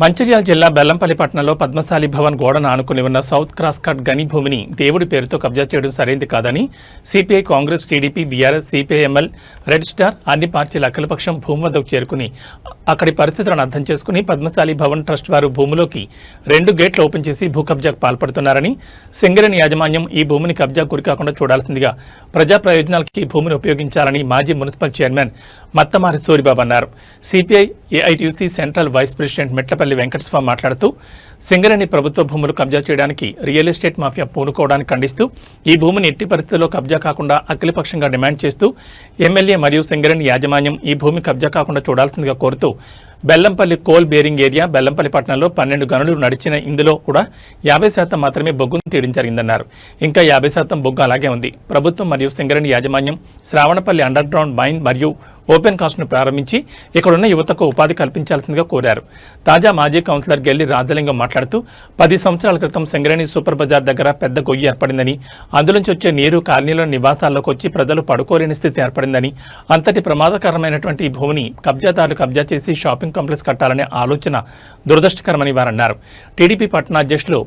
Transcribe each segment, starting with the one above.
మంచిర్యాల జిల్లా బెల్లంపల్లి పట్టణంలో పద్మశాలి భవన్ గోడను ఆనుకుని ఉన్న సౌత్ క్రాస్ కట్ గని భూమిని దేవుడి పేరుతో కబ్జా చేయడం సరైంది కాదని CPI, Congress, TDP, BRS, CPIML, red star అన్ని పార్టీల అఖిలపక్షం భూమి వద్దకు చేరుకుని అక్కడి పరిస్థితులను అర్థం చేసుకుని పద్మశాలి భవన్ ట్రస్ట్ వారు భూమిలోకి 2 గేట్లు ఓపెన్ చేసి భూ కబ్జాకు పాల్పడుతున్నారని, సింగరేణి యాజమాన్యం ఈ భూమిని కబ్జా గురికాకుండా చూడాల్సిందిగా ప్రజా ప్రయోజనాలకి భూమిని ఉపయోగించాలని మాజీ మున్సిపల్ చైర్మన్ మత్తమారి సూరిబాబు అన్నారు. CPI AITUC central vice president Metlapalli Venkataswamy మాట్లాడుతూ సింగరేణి ప్రభుత్వ భూములు కబ్జా చేయడానికి రియల్ ఎస్టేట్ మాఫియా పూనుకోవడానికి ఖండిస్తూ ఈ భూమిని ఎట్టి పరిస్థితుల్లో కబ్జా కాకుండా అఖిలపక్షంగా డిమాండ్ చేస్తూ ఎమ్మెల్యే మరియు సింగరేణి యాజమాన్యం ఈ భూమి కబ్జా కాకుండా చూడాల్సిందిగా కోరుతూ Bellampalli coal bearing area Bellampalli పట్టణంలో 12 గనులు నడిచిన ఇందులో కూడా 50% మాత్రమే బొగ్గును తీయడం జరిగిందన్నారు. ఇంకా 50% బొగ్గు అలాగే ఉంది. ప్రభుత్వం మరియు సింగరేణి యాజమాన్యం శ్రావణపల్లి అండర్ గ్రౌండ్ మైన్ మరియు ఓపెన్ కాస్ట్ను ప్రారంభించి ఇక్కడున్న యువతకు ఉపాధి కల్పించాల్సిందిగా కోరారు. తాజా మాజీ కౌన్సిలర్ గెల్లి రాజలింగం మాట్లాడుతూ 10 సంవత్సరాల క్రితం సింగరేణి సూపర్ బజార్ దగ్గర పెద్ద గొయ్యి ఏర్పడిందని, అందులోంచి వచ్చే నీరు కాలనీలోని నివాసాల్లోకి వచ్చి ప్రజలు పడుకోలేని స్థితి ఏర్పడిందని, అంతటి ప్రమాదకరమైనటువంటి ఈ భూమిని కబ్జాదారులు కబ్జా చేసి షాపింగ్ కాంప్లెక్స్ కట్టాలనే ఆలోచన దురదృష్టకరమని వారన్నారు. టీడీపీ పట్టణ అధ్యక్షులు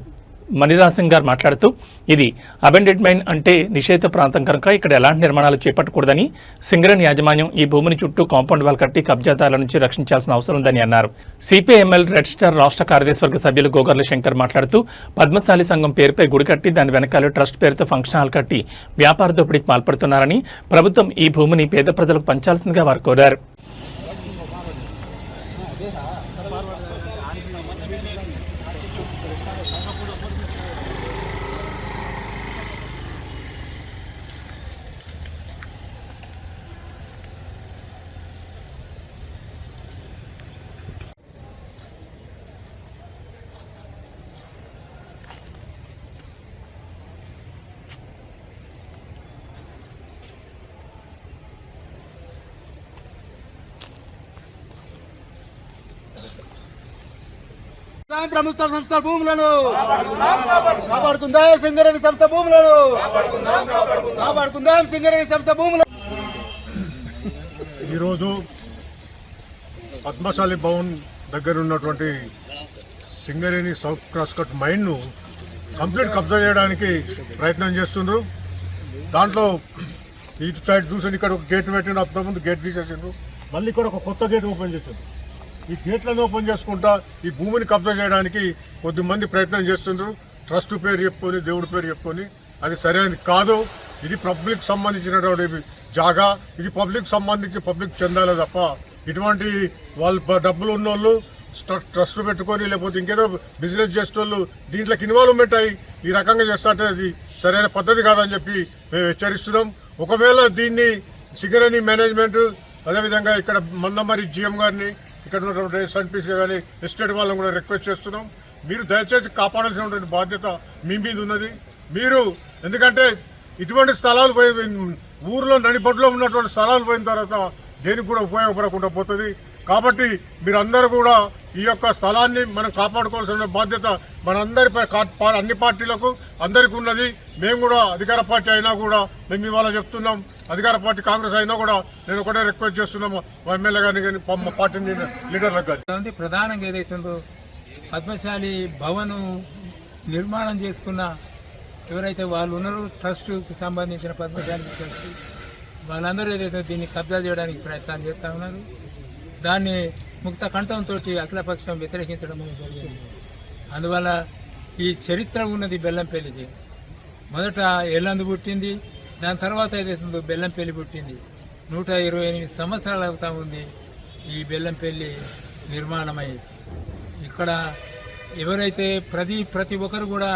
మణిరాజ్ సింగ్ గారు మాట్లాడుతూ ఇది అబెండెడ్ మైన్ అంటే నిషేధ ప్రాంతం కనుక ఇక్కడ ఎలాంటి నిర్మాణాలు చేపట్టకూడదని, సింగరేణి యాజమాన్యం ఈ భూమిని చుట్టూ కాంపౌండ్ వాల్ కట్టి కబ్జాదారుల నుంచి రక్షించాల్సిన అవసరం ఉందని అన్నారు. సిపిఐఎంఎల్ రెడ్ స్టార్ రాష్ట్ర కార్యదర్శివర్గ సభ్యులు గోగర్ల శంకర్ మాట్లాడుతూ పద్మశాలి సంఘం పేరుపై గుడి కట్టి దాని వెనకాల ట్రస్ట్ పేరుతో ఫంక్షన్ హాల్ కట్టి వ్యాపార దోపిడీకి పాల్పడుతున్నారని, ప్రభుత్వం ఈ భూమిని పేద ప్రజలకు పంచాల్సిందిగా వారు కోరారు. ప్రభుత్వ సంస్థ భూములను కాపాడుకుందాం, సింగరేణి సంస్థ భూములను కాపాడుకుందాం, సింగరేణి సంస్థ భూములను. ఈరోజు పద్మశాలి భవన్ దగ్గర ఉన్నటువంటి సింగరేణి సౌత్ క్రాస్ కట్ మైన్ను కంప్లీట్ కబ్జా చేయడానికి ప్రయత్నం చేస్తుండ్రు. దాంట్లో ఇటు సైడ్ చూసి ఇక్కడ ఒక గేట్ పెట్టిండ్రు, అప్పుడు ముందు గేట్ తీసేసిండ్రు, మళ్ళీ ఇక్కడ ఒక కొత్త గేట్ ఓపెన్ చేసిండ్రు. ఈ గేట్లను ఓపెన్ చేసుకుంటా ఈ భూమిని కబ్జా చేయడానికి కొద్దిమంది ప్రయత్నం చేస్తుండ్రు. ట్రస్ట్ పేరు చెప్పుకొని, దేవుడి పేరు చెప్పుకొని. అది సరైనది కాదు. ఇది పబ్లిక్ సంబంధించినటువంటి జాగా, ఇది పబ్లిక్ సంబంధించి పబ్లిక్ చెందాలి తప్ప ఇటువంటి వాళ్ళు డబ్బులు ఉన్నోళ్ళు ట్రస్ట్ పెట్టుకొని లేకపోతే ఇంకేదో బిజినెస్ చేసేటోళ్ళు దీంట్లోకి ఇన్వాల్వ్మెంట్ అయ్యి ఈ రకంగా చేస్తుంటే అది సరైన పద్ధతి కాదని చెప్పి మేము హెచ్చరిస్తున్నాం. ఒకవేళ దీన్ని సింగరేణి మేనేజ్మెంట్, అదేవిధంగా ఇక్కడ మందమరి జిఎం గారిని, ఇక్కడ ఉన్నటువంటి ఎస్ఎన్పిసి కానీ ఎస్టేట్ వాళ్ళని కూడా రిక్వెస్ట్ చేస్తున్నాం. మీరు దయచేసి కాపాడాల్సినటువంటి బాధ్యత మీ మీద ఉన్నది. మీరు ఎందుకంటే ఇటువంటి స్థలాలు పోయి ఊర్లో నడిబొడ్లో ఉన్నటువంటి స్థలాలు పోయిన తర్వాత దేనికి కూడా ఉపయోగపడకుండా పోతుంది. కాబట్టి మీరందరూ కూడా ఈ యొక్క స్థలాన్ని మనం కాపాడుకోవాల్సిన బాధ్యత మనందరిపై అన్ని పార్టీలకు అందరికీ ఉన్నది. మేము కూడా అధికార పార్టీ అయినా కూడా మేము ఇవాళ చెప్తున్నాం, అధికార పార్టీ కాంగ్రెస్ అయినా కూడా నేను ఒకటే రిక్వెస్ట్ చేస్తున్నాము మా ఎమ్మెల్యే గారిని కానీ మా పార్టీ లీడర్లకు కానీ. ప్రధానంగా ఏదైతుందో పద్మశాలి భవను నిర్మాణం చేసుకున్న ఎవరైతే వాళ్ళు ఉన్నారో ట్రస్టుకు సంబంధించిన పద్మశాలి ట్రస్ట్ వాళ్ళందరూ ఏదైతే దీన్ని కబ్జా చేయడానికి ప్రయత్నం చేస్తూ ఉన్నారు. దాన్ని ముక్త కంఠంతో అఖిలపక్షం వ్యతిరేకించడం జరిగింది. అందువల్ల ఈ చరిత్ర ఉన్నది బెల్లంపల్లికి. మొదట ఎల్లందు పుట్టింది, దాని తర్వాత ఏదైతుందో బెల్లంపల్లి పుట్టింది. 128 సంవత్సరాలు అవుతా ఉంది ఈ బెల్లంపల్లి నిర్మాణమై. ఇక్కడ ఎవరైతే ప్రతి ఒక్కరు కూడా